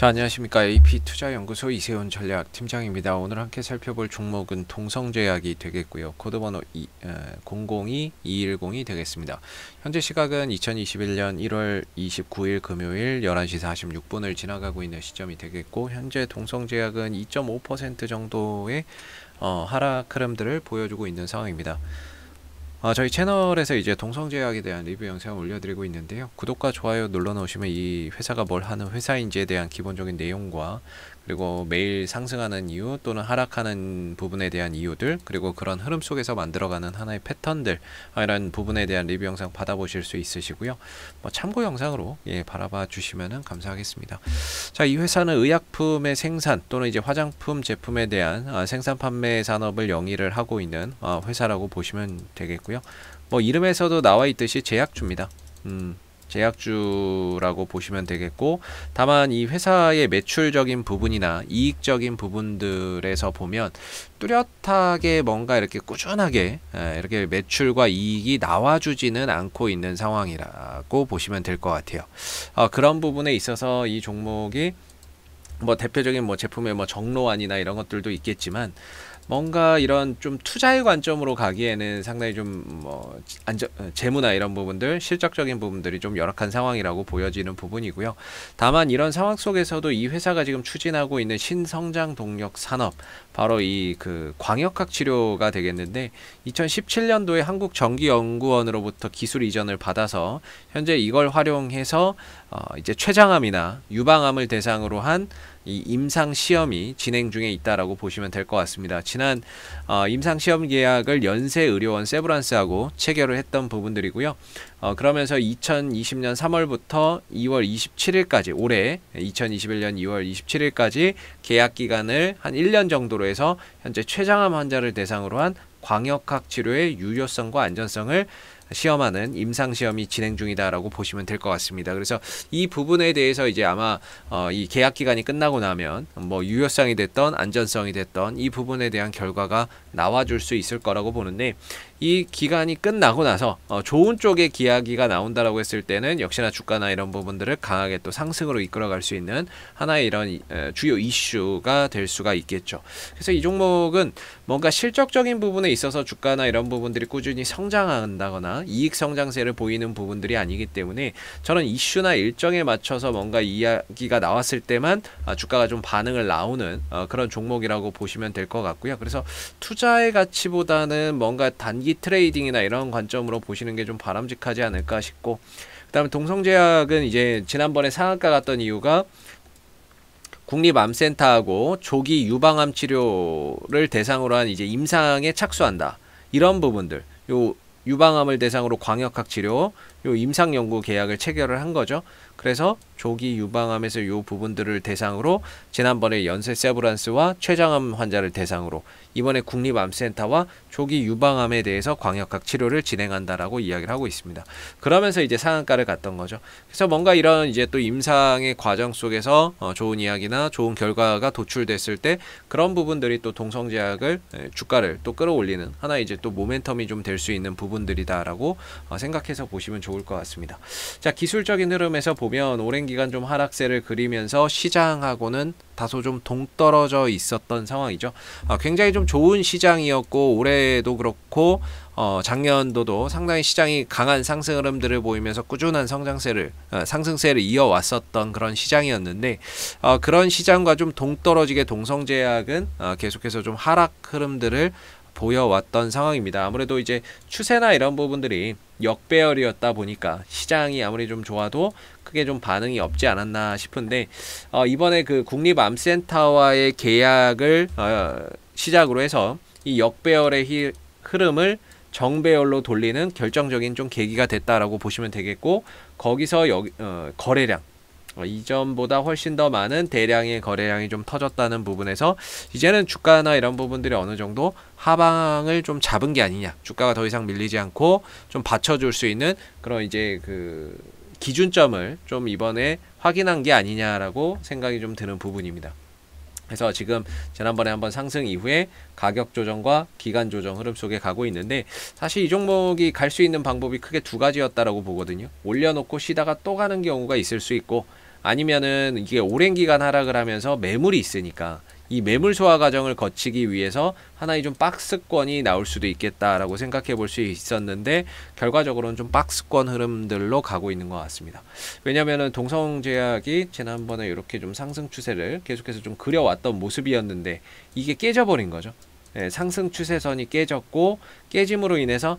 자, 안녕하십니까. AP투자연구소 이세훈 전략팀장입니다. 오늘 함께 살펴볼 종목은 동성제약이 되겠고요. 코드번호 002-210이 되겠습니다. 현재 시각은 2021년 1월 29일 금요일 11시 46분을 지나가고 있는 시점이 되겠고, 현재 동성제약은 2.5% 정도의 하락 흐름들을 보여주고 있는 상황입니다. 저희 채널에서 이제 동성제약에 대한 리뷰 영상을 올려드리고 있는데요. 구독과 좋아요 눌러놓으시면 이 회사가 뭘 하는 회사인지에 대한 기본적인 내용과, 그리고 매일 상승하는 이유 또는 하락하는 부분에 대한 이유들, 그리고 그런 흐름 속에서 만들어가는 하나의 패턴들, 이런 부분에 대한 리뷰 영상 받아보실 수 있으시고요. 참고 영상으로 바라봐 주시면 감사하겠습니다. 자, 이 회사는 의약품의 생산 또는 이제 화장품 제품에 대한 생산 판매 산업을 영위를 하고 있는 회사라고 보시면 되겠고요. 이름에서도 나와 있듯이 제약주입니다. 제약주라고 보시면 되겠고, 다만 이 회사의 매출적인 부분이나 이익적인 부분들에서 보면 뚜렷하게 뭔가 이렇게 꾸준하게 이렇게 매출과 이익이 나와주지는 않고 있는 상황이라고 보시면 될 것 같아요. 그런 부분에 있어서 이 종목이 대표적인 제품의 정로안이나 이런 것들도 있겠지만, 뭔가 이런 좀 투자의 관점으로 가기에는 상당히 좀 재무나 이런 부분들, 실적적인 부분들이 좀 열악한 상황이라고 보여지는 부분이고요. 다만 이런 상황 속에서도 이 회사가 지금 추진하고 있는 신성장 동력 산업, 바로 이 광역학 치료가 되겠는데, 2017년도에 한국전기연구원으로부터 기술 이전을 받아서 현재 이걸 활용해서 이제 췌장암이나 유방암을 대상으로 한 이 임상 시험이 진행 중에 있다라고 보시면 될 것 같습니다. 지난 임상 시험 계약을 연세의료원 세브란스하고 체결을 했던 부분들이고요. 그러면서 2020년 3월부터 2월 27일까지, 올해 2021년 2월 27일까지 계약 기간을 한 1년 정도로 해서 현재 췌장암 환자를 대상으로 한 광역학 치료의 유효성과 안전성을 시험하는 임상시험이 진행 중이다라고 보시면 될 것 같습니다. 그래서 이 부분에 대해서 이제 아마 이 계약 기간이 끝나고 나면 유효성이 됐던 안전성이 됐던 이 부분에 대한 결과가 나와줄 수 있을 거라고 보는데, 이 기간이 끝나고 나서 좋은 쪽의 이야기가 나온다라고 했을 때는 역시나 주가나 이런 부분들을 강하게 또 상승으로 이끌어갈 수 있는 하나의 이런 주요 이슈가 될 수가 있겠죠. 그래서 이 종목은 뭔가 실적적인 부분에 있어서 주가나 이런 부분들이 꾸준히 성장한다거나 이익 성장세를 보이는 부분들이 아니기 때문에, 저는 이슈나 일정에 맞춰서 뭔가 이야기가 나왔을 때만 주가가 좀 반응을 나오는 그런 종목이라고 보시면 될 것 같고요. 그래서 투자의 가치보다는 뭔가 단기 트레이딩이나 이런 관점으로 보시는 게 좀 바람직하지 않을까 싶고, 그 다음에 동성제약은 이제 지난번에 상한가 갔던 이유가 국립암센터하고 조기 유방암 치료를 대상으로 한 이제 임상에 착수한다, 이런 부분들, 요 유방암을 대상으로 광역학 치료 요 임상 연구 계약을 체결을 한 거죠. 그래서 조기 유방암에서 요 부분들을 대상으로 지난번에 연세 세브란스와 췌장암 환자를 대상으로, 이번에 국립암센터와 조기 유방암에 대해서 광역학 치료를 진행한다라고 이야기를 하고 있습니다. 그러면서 이제 상한가를 갔던 거죠. 그래서 뭔가 이런 이제 또 임상의 과정 속에서 좋은 이야기나 좋은 결과가 도출됐을 때, 그런 부분들이 또 동성제약을 주가를 또 끌어올리는 하나 이제 또 모멘텀이 좀 될 수 있는 부분들이다라고 생각해서 보시면 좋을 것 같습니다. 자, 기술적인 흐름에서 보면 오랜 기간 좀 하락세를 그리면서 시장하고는 다소 좀 동떨어져 있었던 상황이죠. 굉장히 좀 좋은 시장이었고, 올해도 그렇고 작년도도 상당히 시장이 강한 상승 흐름들을 보이면서 꾸준한 상승세를 이어왔었던 그런 시장이었는데, 그런 시장과 좀 동떨어지게 동성제약은 계속해서 좀 하락 흐름들을 보여왔던 상황입니다. 아무래도 이제 추세나 이런 부분들이 역배열이었다 보니까 시장이 아무리 좀 좋아도 크게 좀 반응이 없지 않았나 싶은데, 이번에 국립암센터와의 계약을 시작으로 해서 이 역배열의 흐름을 정배열로 돌리는 결정적인 좀 계기가 됐다라고 보시면 되겠고, 거기서 거래량, 이전보다 훨씬 더 많은 대량의 거래량이 좀 터졌다는 부분에서 이제는 주가나 이런 부분들이 어느 정도 하방을 좀 잡은 게 아니냐, 주가가 더 이상 밀리지 않고 좀 받쳐줄 수 있는 그런 이제 기준점을 좀 이번에 확인한 게 아니냐라고 생각이 좀 드는 부분입니다. 그래서 지금 지난번에 한번 상승 이후에 가격 조정과 기간 조정 흐름 속에 가고 있는데, 사실 이 종목이 갈 수 있는 방법이 크게 두 가지였다라고 보거든요. 올려놓고 쉬다가 또 가는 경우가 있을 수 있고, 아니면은 이게 오랜 기간 하락을 하면서 매물이 있으니까 이 매물 소화 과정을 거치기 위해서 하나의 좀 박스권이 나올 수도 있겠다라고 생각해 볼 수 있었는데, 결과적으로는 좀 박스권 흐름들로 가고 있는 것 같습니다. 왜냐면은 동성제약이 지난번에 이렇게 좀 상승 추세를 계속해서 좀 그려왔던 모습이었는데 이게 깨져버린 거죠. 네, 상승 추세선이 깨졌고, 깨짐으로 인해서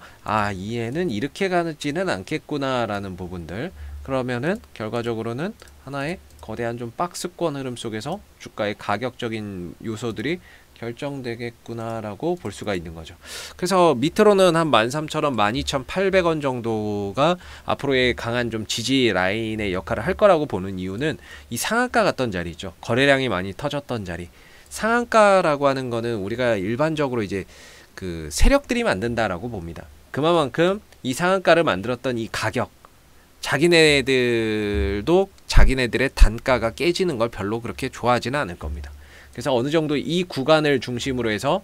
얘는 이렇게 가지는 않겠구나 라는 부분들, 그러면은 결과적으로는 하나의 거대한 좀 박스권 흐름 속에서 주가의 가격적인 요소들이 결정되겠구나 라고 볼 수가 있는 거죠. 그래서 밑으로는 한 13,000원, 12,800원 정도가 앞으로의 강한 좀 지지 라인의 역할을 할 거라고 보는 이유는 이 상한가 같던 자리죠. 거래량이 많이 터졌던 자리. 상한가라고 하는 거는 우리가 일반적으로 이제 그 세력들이 만든다라고 봅니다. 그만큼 이 상한가를 만들었던 이 가격, 자기네들도 자기네들의 단가가 깨지는 걸 별로 그렇게 좋아하지는 않을 겁니다. 그래서 어느 정도 이 구간을 중심으로 해서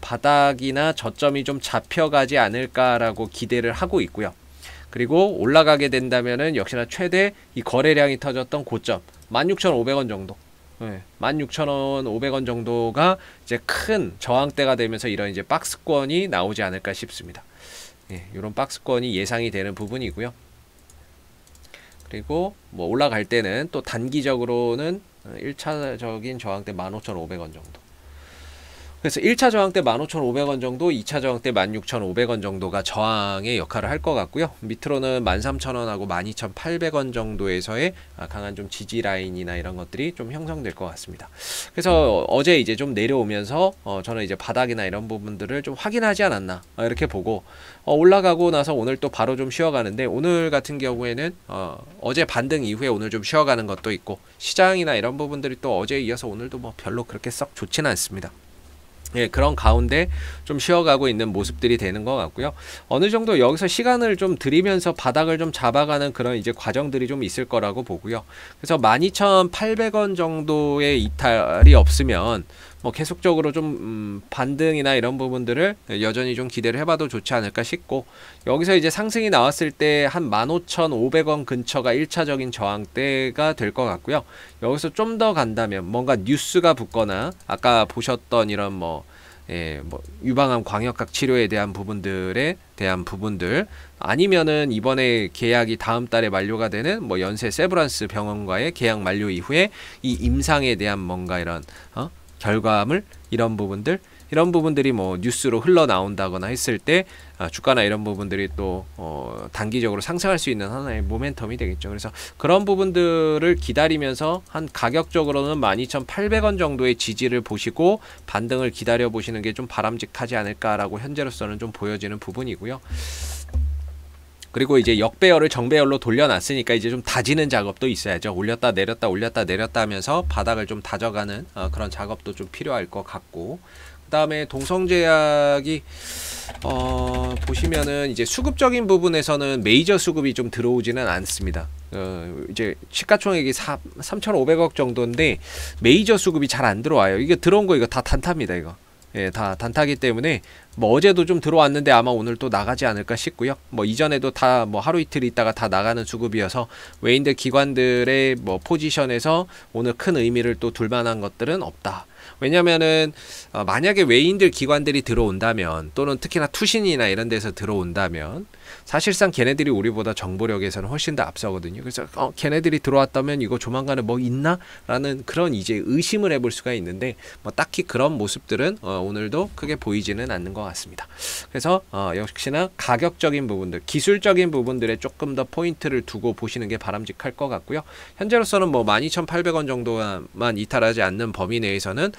바닥이나 저점이 좀 잡혀가지 않을까라고 기대를 하고 있고요. 그리고 올라가게 된다면은 역시나 최대 이 거래량이 터졌던 고점 16,500원 정도, 16,000원, 500원 정도가 이제 큰 저항대가 되면서 이런 이제 박스권이 나오지 않을까 싶습니다. 이런 박스권이 예상이 되는 부분이고요. 그리고 뭐 올라갈 때는 또 단기적으로는 1차적인 저항대 15,500원 정도. 그래서 1차 저항대 15,500원 정도, 2차 저항대 16,500원 정도가 저항의 역할을 할 것 같고요. 밑으로는 13,000원하고 12,800원 정도에서의 강한 좀 지지 라인이나 이런 것들이 좀 형성될 것 같습니다. 그래서 어제 이제 좀 내려오면서 저는 이제 바닥이나 이런 부분들을 좀 확인하지 않았나 이렇게 보고, 올라가고 나서 오늘 또 바로 좀 쉬어가는데, 오늘 같은 경우에는 어제 반등 이후에 오늘 좀 쉬어가는 것도 있고, 시장이나 이런 부분들이 또 어제에 이어서 오늘도 뭐 별로 그렇게 썩 좋지는 않습니다. 그런 가운데 좀 쉬어가고 있는 모습들이 되는 것 같고요. 어느 정도 여기서 시간을 좀 들이면서 바닥을 좀 잡아가는 그런 이제 과정들이 좀 있을 거라고 보고요. 그래서 12,800원 정도의 이탈이 없으면 뭐 계속적으로 좀 반등이나 이런 부분들을 여전히 좀 기대를 해봐도 좋지 않을까 싶고, 여기서 이제 상승이 나왔을 때 한 15,500원 근처가 1차적인 저항대가 될 것 같고요. 여기서 좀 더 간다면 뭔가 뉴스가 붙거나 아까 보셨던 이런 뭐 유방암 광역각 치료에 대한 부분들 아니면은 이번에 계약이 다음 달에 만료가 되는 뭐 연세 세브란스 병원과의 계약 만료 이후에 이 임상에 대한 뭔가 이런 결과물, 이런 부분들이 뭐 뉴스로 흘러나온다거나 했을 때 주가나 이런 부분들이 또 단기적으로 상승할 수 있는 하나의 모멘텀이 되겠죠. 그래서 그런 부분들을 기다리면서 한 가격적으로는 12,800원 정도의 지지를 보시고 반등을 기다려 보시는 게 좀 바람직하지 않을까라고 현재로서는 좀 보여지는 부분이고요. 그리고 이제 역배열을 정배열로 돌려놨으니까 이제 좀 다지는 작업도 있어야죠. 올렸다 내렸다 올렸다 내렸다 하면서 바닥을 좀 다져가는 그런 작업도 좀 필요할 것 같고, 그 다음에 동성제약이 보시면은 이제 수급적인 부분에서는 메이저 수급이 좀 들어오지는 않습니다. 이제 시가총액이 3,500억 정도인데 메이저 수급이 잘 안 들어와요. 이게 들어온 거 이거 다 단타입니다. 이거. 다 단타기 때문에 뭐 어제도 좀 들어왔는데 아마 오늘 또 나가지 않을까 싶고요. 뭐 이전에도 다 뭐 하루 이틀 있다가 다 나가는 수급이어서 외인들 기관들의 뭐 포지션에서 오늘 큰 의미를 또 둘 만한 것들은 없다. 왜냐면은 만약에 외인들 기관들이 들어온다면, 또는 특히나 투신이나 이런 데서 들어온다면 사실상 걔네들이 우리보다 정보력에서는 훨씬 더 앞서거든요. 그래서 걔네들이 들어왔다면 이거 조만간에 뭐 있나? 라는 그런 이제 의심을 해볼 수가 있는데, 뭐 딱히 그런 모습들은 오늘도 크게 보이지는 않는 것 같습니다. 그래서 역시나 가격적인 부분들, 기술적인 부분들에 조금 더 포인트를 두고 보시는 게 바람직할 것 같고요. 현재로서는 뭐 12,800원 정도만 이탈하지 않는 범위 내에서는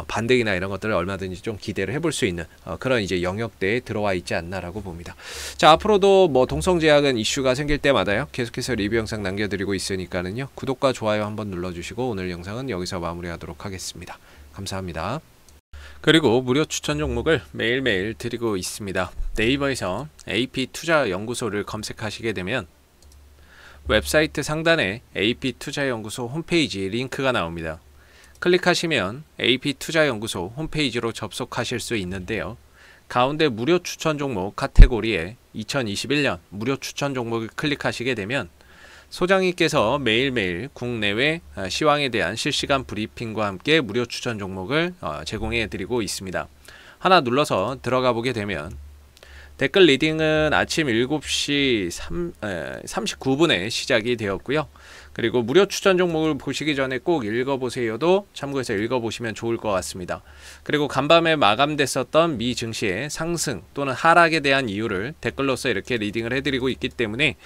반등이나 이런 것들을 얼마든지 좀 기대를 해볼 수 있는 그런 이제 영역대에 들어와 있지 않나라고 봅니다. 자, 앞으로도 뭐 동성제약은 이슈가 생길 때마다요 계속해서 리뷰 영상 남겨드리고 있으니까는요, 구독과 좋아요 한번 눌러주시고 오늘 영상은 여기서 마무리하도록 하겠습니다. 감사합니다. 그리고 무료 추천 종목을 매일매일 드리고 있습니다. 네이버에서 AP투자연구소를 검색하시게 되면 웹사이트 상단에 AP투자연구소 홈페이지 링크가 나옵니다. 클릭하시면 AP투자연구소 홈페이지로 접속하실 수 있는데요. 가운데 무료 추천 종목 카테고리에 2021년 무료 추천 종목을 클릭하시게 되면 소장님께서 매일매일 국내외 시황에 대한 실시간 브리핑과 함께 무료 추천 종목을 제공해 드리고 있습니다. 하나 눌러서 들어가 보게 되면 댓글 리딩은 아침 7시 39분에 시작이 되었고요. 그리고 무료 추천 종목을 보시기 전에 꼭 읽어보세요도 참고해서 읽어보시면 좋을 것 같습니다. 그리고 간밤에 마감됐었던 미 증시의 상승 또는 하락에 대한 이유를 댓글로서 이렇게 리딩을 해드리고 있기 때문에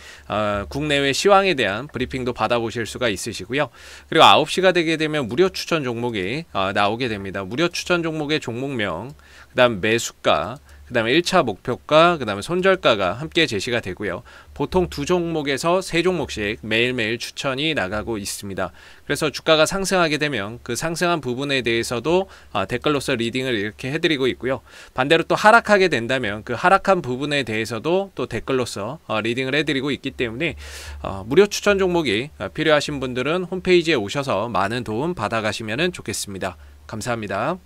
국내외 시황에 대한 브리핑도 받아보실 수가 있으시고요. 그리고 9시가 되게 되면 무료 추천 종목이 나오게 됩니다. 무료 추천 종목의 종목명, 그 다음 매수가, 그 다음에 1차 목표가, 그 다음에 손절가가 함께 제시가 되고요. 보통 2종목에서 3종목씩 매일매일 추천이 나가고 있습니다. 그래서 주가가 상승하게 되면 그 상승한 부분에 대해서도 댓글로서 리딩을 이렇게 해드리고 있고요. 반대로 또 하락하게 된다면 그 하락한 부분에 대해서도 또 댓글로서 리딩을 해드리고 있기 때문에 무료 추천 종목이 필요하신 분들은 홈페이지에 오셔서 많은 도움 받아가시면 좋겠습니다. 감사합니다.